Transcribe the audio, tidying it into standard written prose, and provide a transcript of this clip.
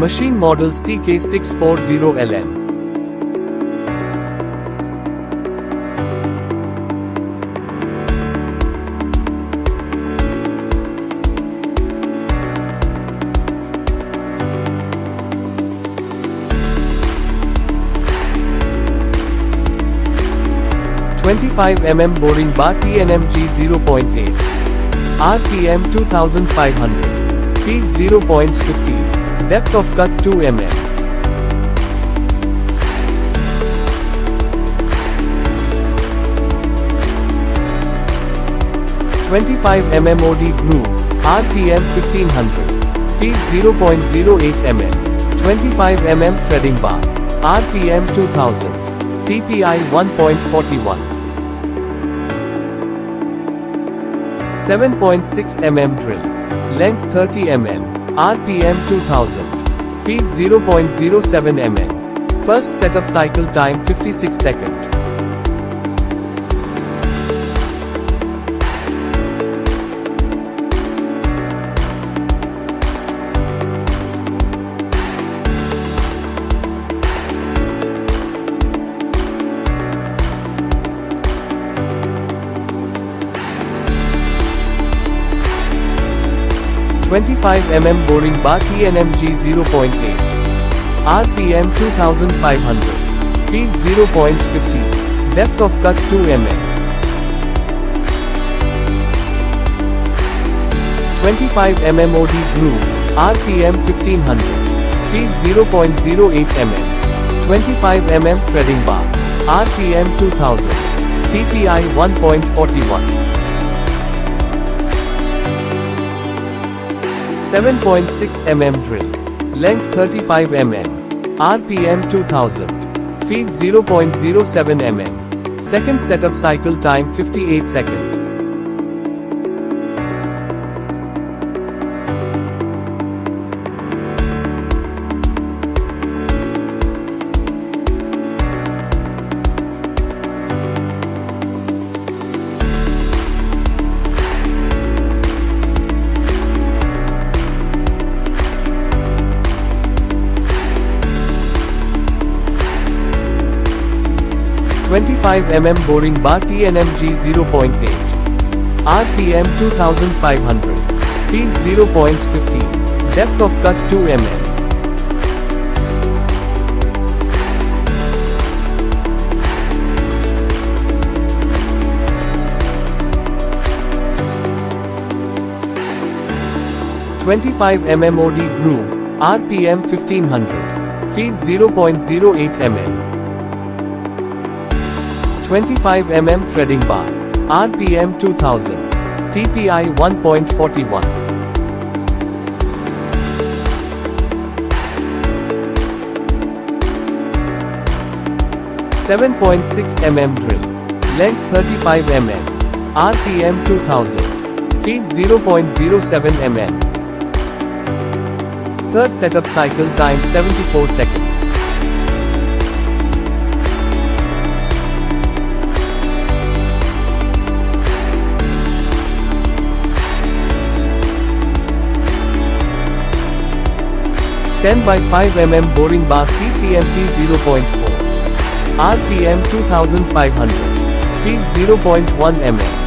Machine model CK640LN. "25mm boring bar TNMG 0.8. RPM 2500. Feed 0.15. Depth of cut 2 mm. "25mm OD groove. RPM 1500. Feed 0.08 mm. 25mm threading bar. RPM 2000. TPI 1.41. 7.6 mm drill. Length 30 mm. RPM 2000. Feed 0.07 mm. First setup cycle time 56 seconds. "25mm boring bar TNMG 0.8. RPM 2500. Feed 0.15. Depth of cut 2 mm. 25mm OD groove. RPM 1500. Feed 0.08 mm. 25mm threading bar. RPM 2000. TPI 1.41. 7.6 mm drill. Length 35 mm. RPM 2000. Feed 0.07 mm. Second setup cycle time 58 seconds. "25mm boring bar TNMG 0.8. RPM 2500. Feed 0.15. Depth of cut 2 mm. 25mm OD groove. RPM 1500. Feed 0.08 mm. 25mm threading bar. RPM 2000. TPI 1.41. 7.6 mm drill. Length 35 mm. RPM 2000. Feed 0.07 mm. Third setup cycle time 74 seconds. "10x5mm boring bar CCMT 0.4. RPM 2500. Feed 0.1 mm.